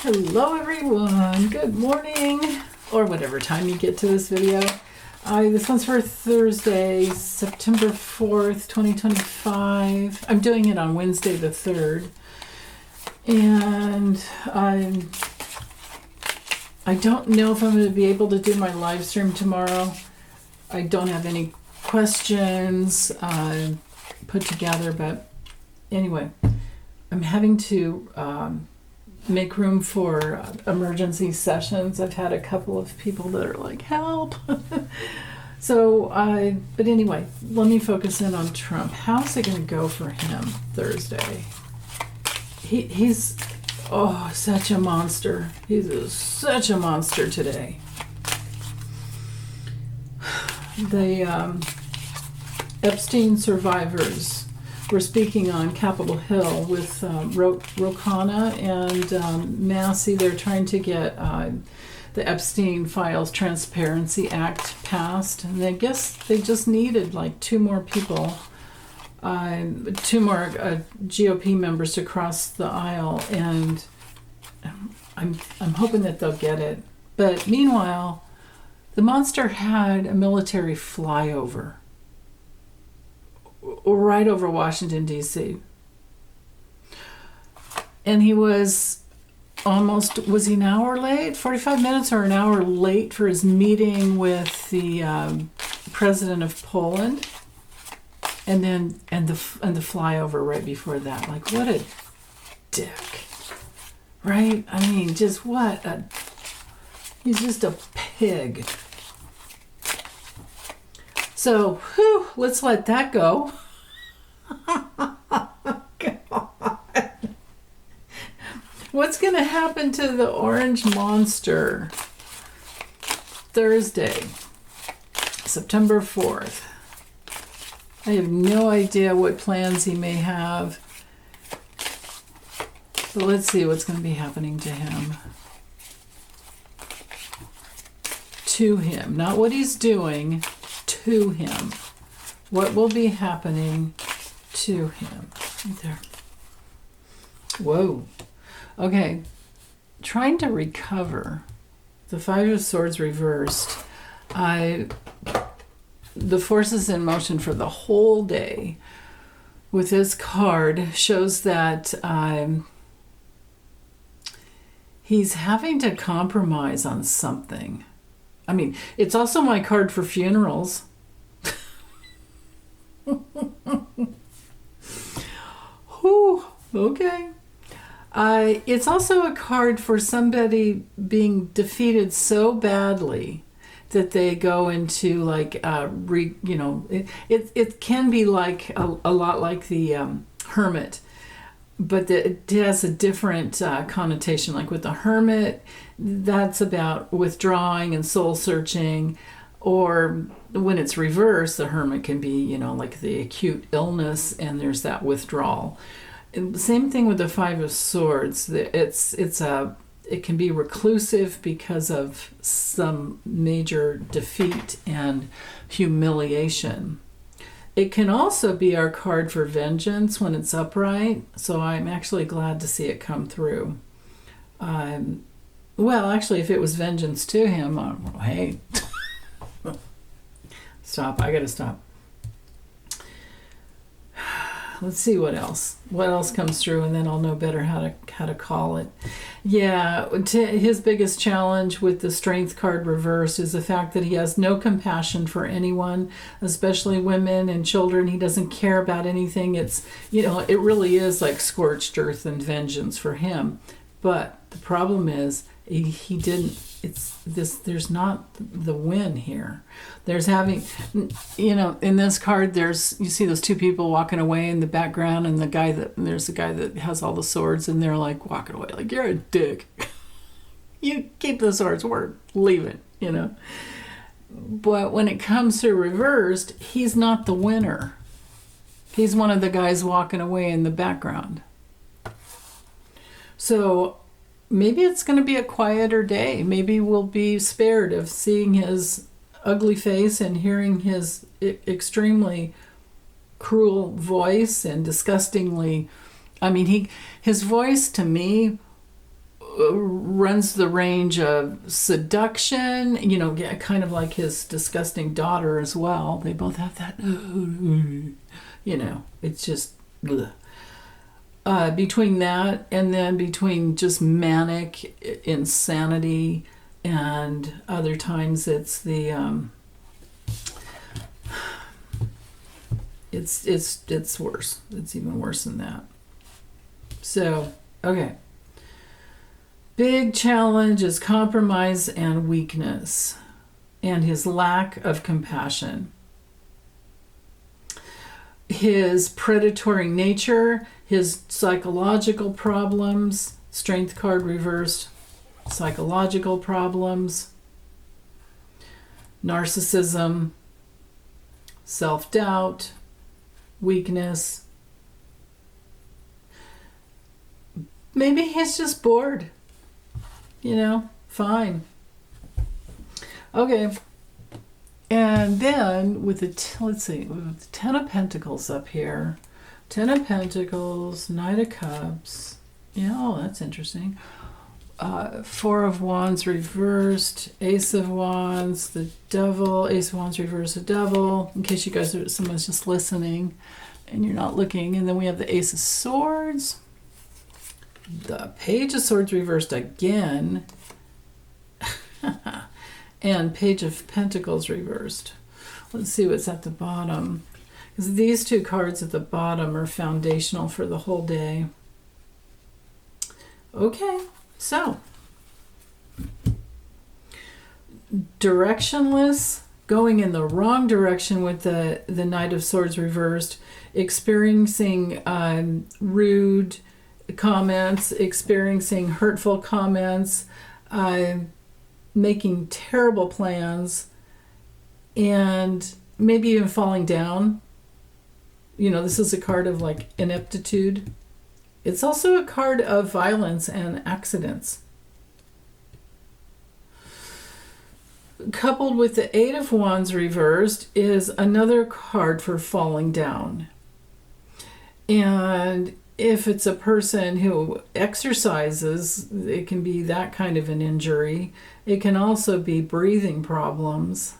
Hello everyone, good morning, or whatever time you get to this video. This one's for Thursday, September 4th, 2025. I'm doing it on Wednesday the 3rd. And I don't know if I'm going to be able to do my live stream tomorrow. I don't have any questions put together, but anyway, I'm having to make room for emergency sessions. I've had a couple of people that are like, help. But anyway, let me focus in on Trump. How's it going to go for him Thursday? He's such a monster. He's such a monster today. The Epstein survivors were speaking on Capitol Hill with Rokana and Massey. They're trying to get the Epstein Files Transparency Act passed, and I guess they just needed like two more people, two more GOP members to cross the aisle, and I'm hoping that they'll get it. But meanwhile, the monster had a military flyover right over Washington, D.C. And he was was he an hour late? 45 minutes or an hour late for his meeting with the president of Poland? And the flyover right before that. Like, what a dick. Right? I mean, just he's just a pig. So, let's let that go. God. What's going to happen to the orange monster Thursday, September 4th? I have no idea what plans he may have. But let's see what's going to be happening to him. To him. Not what he's doing. To him. What will be happening to him? Right there. Whoa. Okay. Trying to recover. The Five of Swords reversed. The forces in motion for the whole day with this card shows that he's having to compromise on something. I mean, it's also my card for funerals. Whew, okay. It's also a card for somebody being defeated so badly that they go into like, it can be like a lot like the Hermit, but it has a different connotation. Like with the Hermit, that's about withdrawing and soul searching, or when it's reversed, the Hermit can be, like the acute illness, and there's that withdrawal. And the same thing with the Five of Swords. It can be reclusive because of some major defeat and humiliation. It can also be our card for vengeance when it's upright, so I'm actually glad to see it come through. Well, actually, if it was vengeance to him, hey, stop, I gotta stop. Let's see what else comes through, and then I'll know better how to call it. Yeah, his biggest challenge with the Strength card reversed is the fact that he has no compassion for anyone, especially women and children. He doesn't care about anything. It's, it really is like scorched earth and vengeance for him. But the problem is he didn't. There's not the win here. There's having, in this card, you see those two people walking away in the background, and there's the guy that has all the swords, and they're like walking away like, you're a dick. You keep the swords, we're leaving, But when it comes to reversed, he's not the winner. He's one of the guys walking away in the background. So maybe it's going to be a quieter day. Maybe we'll be spared of seeing his ugly face and hearing his extremely cruel voice and disgustingly, his voice to me runs the range of seduction, kind of like his disgusting daughter as well. They both have that, it's just, ugh. Between that and then between just manic insanity, and other times it's the it's worse. It's even worse than that. So, okay. Big challenge is compromise and weakness, and his lack of compassion. His predatory nature, his psychological problems, strength card reversed, psychological problems, narcissism, self-doubt, weakness. Maybe he's just bored. Fine. Okay. And then with with the Ten of Pentacles up here. Ten of Pentacles, Knight of Cups. Yeah, that's interesting. Four of Wands reversed, Ace of Wands, the Devil, Ace of Wands reversed, the Devil, in case you guys someone's just listening and you're not looking. And then we have the Ace of Swords, the Page of Swords reversed again, and Page of Pentacles reversed. Let's see what's at the bottom, because these two cards at the bottom are foundational for the whole day. Okay, so directionless, going in the wrong direction with the Knight of Swords reversed, experiencing rude comments, experiencing hurtful comments, making terrible plans, and maybe even falling down. This is a card of like ineptitude. It's also a card of violence and accidents. Coupled with the Eight of Wands reversed is another card for falling down. And if it's a person who exercises, it can be that kind of an injury. It can also be breathing problems.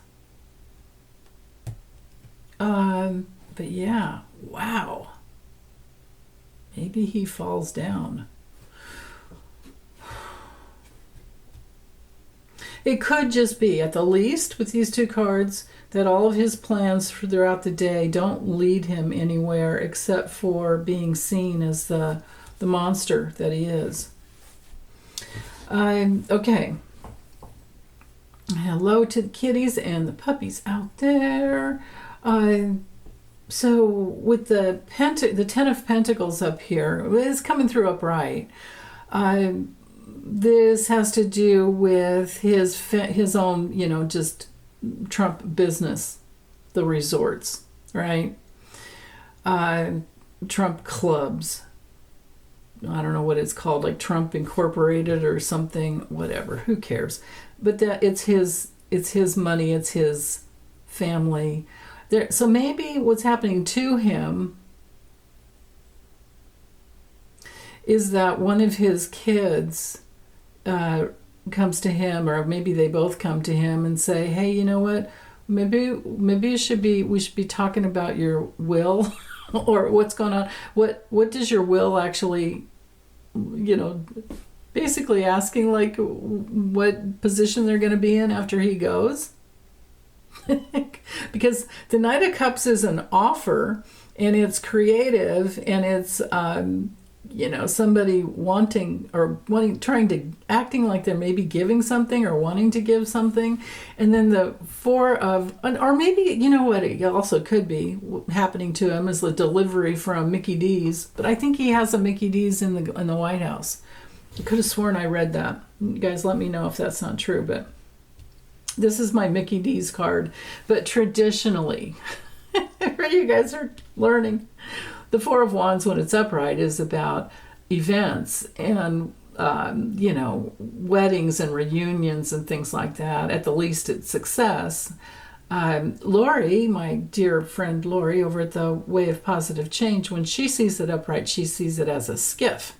But yeah, wow. Maybe he falls down. It could just be, at the least, with these two cards, that all of his plans throughout the day don't lead him anywhere except for being seen as the monster that he is. Okay. Hello to the kitties and the puppies out there. So with the Ten of Pentacles up here, it's coming through upright. This has to do with his own, just Trump business, the resorts, right? Trump clubs. I don't know what it's called, like Trump Incorporated or something, whatever. Who cares? But that it's his money, it's his family. So maybe what's happening to him is that one of his kids comes to him, or maybe they both come to him and say, "Hey, you know what? Maybe we should be talking about your will, or what's going on. What does your will actually, basically asking like what position they're going to be in after he goes." Because the Knight of Cups is an offer, and it's creative, and it's somebody acting like they're maybe giving something or wanting to give something. And then the or maybe, what it also could be happening to him is the delivery from Mickey D's. But I think he has a Mickey D's in the White House. I could have sworn I read that. You guys let me know if that's not true, but this is my Mickey D's card. But traditionally, you guys are learning. The Four of Wands, when it's upright, is about events and, weddings and reunions and things like that. At the least, it's success. Lori, my dear friend Lori, over at the Way of Positive Change, when she sees it upright, she sees it as a skiff,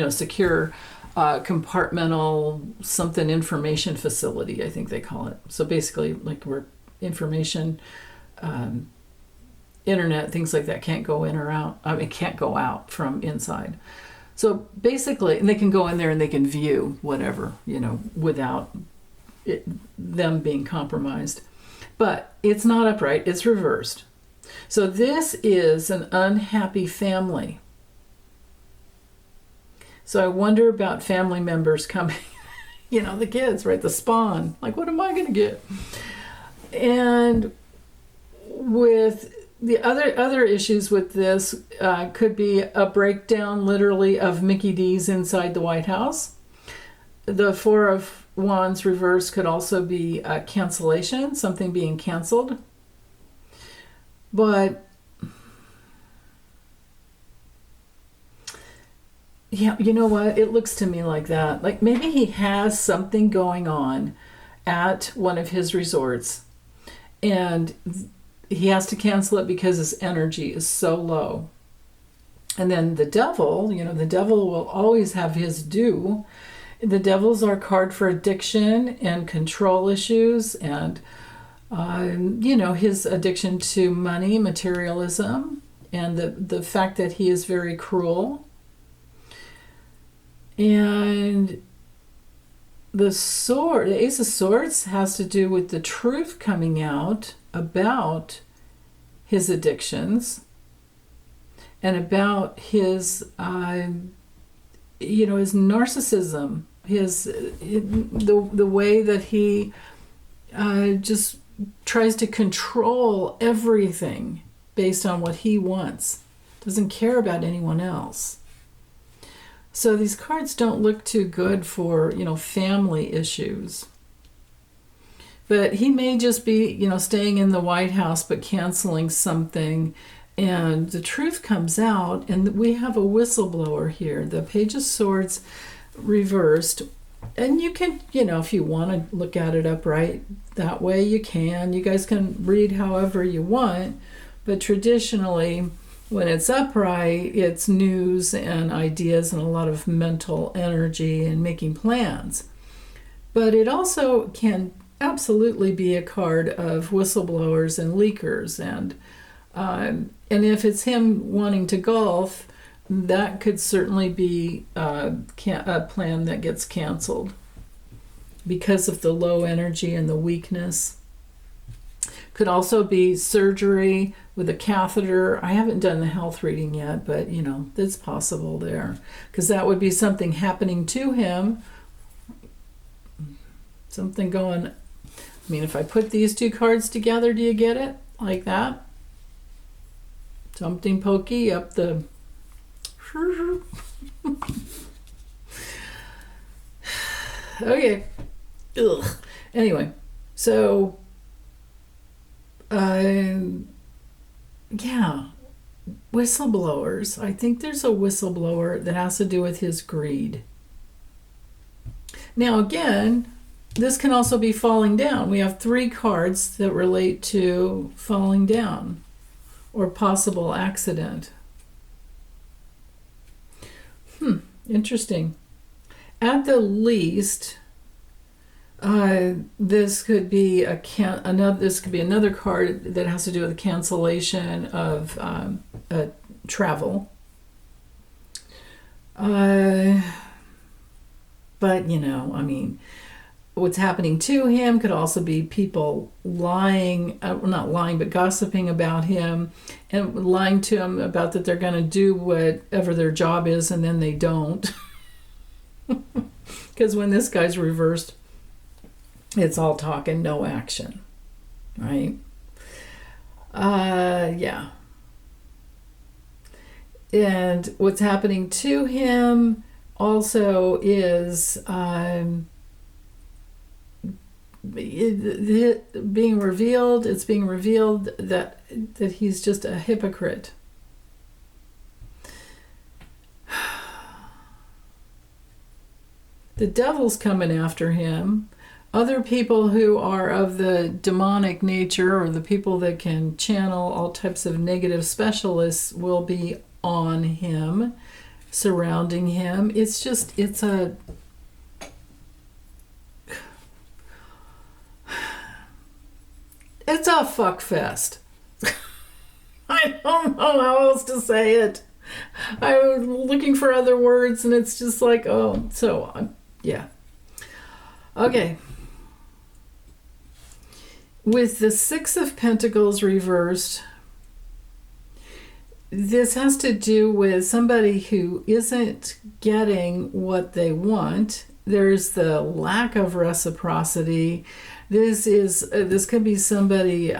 secure compartmental something information facility, I think they call it. So basically, like where information, internet, things like that can't go in or out. I mean, can't go out from inside. So basically, and they can go in there and they can view whatever, without them being compromised. But it's not upright, it's reversed. So this is an unhappy family. So I wonder about family members coming, the kids, right? The spawn. Like, what am I going to get? And with the other issues with this could be a breakdown, literally, of Mickey D's inside the White House. The Four of Wands reverse could also be a cancellation, something being canceled. But yeah, you know what? It looks to me like that. Like maybe he has something going on at one of his resorts and he has to cancel it because his energy is so low. And then the devil, the devil will always have his due. The devils are a card for addiction and control issues and, his addiction to money, materialism, and the fact that he is very cruel. And the Ace of Swords has to do with the truth coming out about his addictions and about his, his narcissism, the way that he just tries to control everything based on what he wants, doesn't care about anyone else. So these cards don't look too good for, family issues. But he may just be, staying in the White House but canceling something, and the truth comes out, and we have a whistleblower here. The Page of Swords reversed. And you can, if you want to look at it upright that way, you can. You guys can read however you want. But traditionally, when it's upright, it's news and ideas and a lot of mental energy and making plans. But it also can absolutely be a card of whistleblowers and leakers. And if it's him wanting to golf, that could certainly be a plan that gets canceled because of the low energy and the weakness. Could also be surgery with a catheter. I haven't done the health reading yet, but it's possible there because that would be something happening to him. Something going. I mean, if I put these two cards together, do you get it like that? Something pokey up the. Okay. Ugh. Anyway, so whistleblowers. I think there's a whistleblower that has to do with his greed. Now again, this can also be falling down. We have 3 cards that relate to falling down or possible accident. Interesting. At the least, this could be another card that has to do with the cancellation of travel. But what's happening to him could also be people lying, not lying, but gossiping about him and lying to him about that they're going to do whatever their job is and then they don't. Because when this guy's reversed, it's all talk and no action, right? Yeah. And what's happening to him also is being revealed. It's being revealed that he's just a hypocrite. The devil's coming after him. Other people who are of the demonic nature or the people that can channel all types of negative specialists will be on him. surrounding him. It's a fuck fest. I don't know how else to say it. I was looking for other words, and it's just like, oh, so, yeah. Okay. With the Six of Pentacles reversed, this has to do with somebody who isn't getting what they want. There's the lack of reciprocity. This could be somebody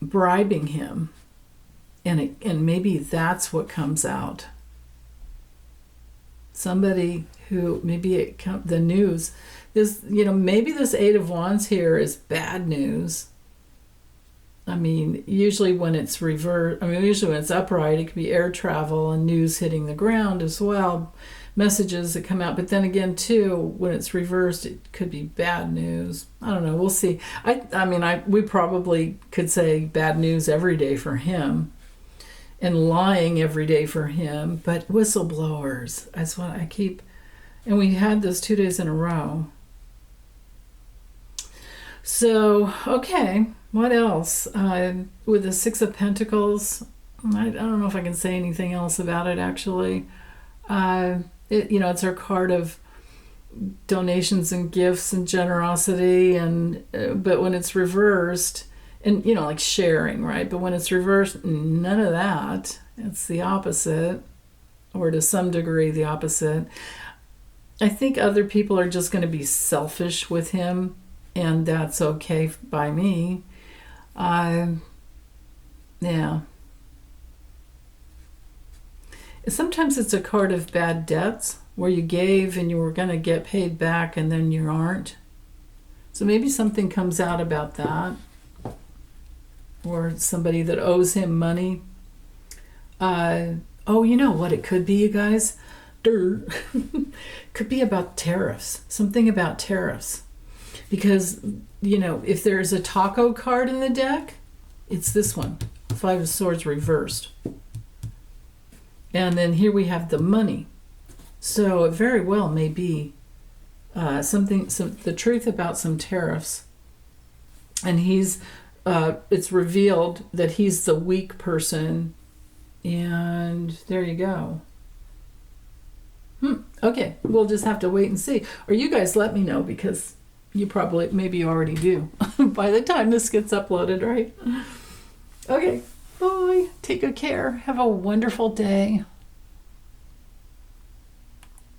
bribing him, and maybe that's what comes out. Somebody who maybe the news. This, maybe this Eight of Wands here is bad news. I mean, usually when it's usually when it's upright, it could be air travel and news hitting the ground as well, messages that come out. But then again, too, when it's reversed, it could be bad news. I don't know. We'll see. We probably could say bad news every day for him and lying every day for him. But whistleblowers, that's what I keep. And we had this 2 days in a row. So, okay, what else? With the Six of Pentacles, I don't know if I can say anything else about it, actually. It's our card of donations and gifts and generosity, but when it's reversed, and, like sharing, right? But when it's reversed, none of that. It's the opposite, or to some degree the opposite. I think other people are just going to be selfish with him, and that's okay by me. Yeah. Sometimes it's a card of bad debts, where you gave and you were going to get paid back and then you aren't. So maybe something comes out about that. Or somebody that owes him money. You know what it could be, you guys? Could be about tariffs. Something about tariffs. Because, if there's a taco card in the deck, it's this one. Five of Swords reversed. And then here we have the money. So it very well may be the truth about some tariffs. And it's revealed that he's the weak person. And there you go. Okay, we'll just have to wait and see. Or you guys let me know, because maybe you already do by the time this gets uploaded, right? Okay, bye. Take good care. Have a wonderful day.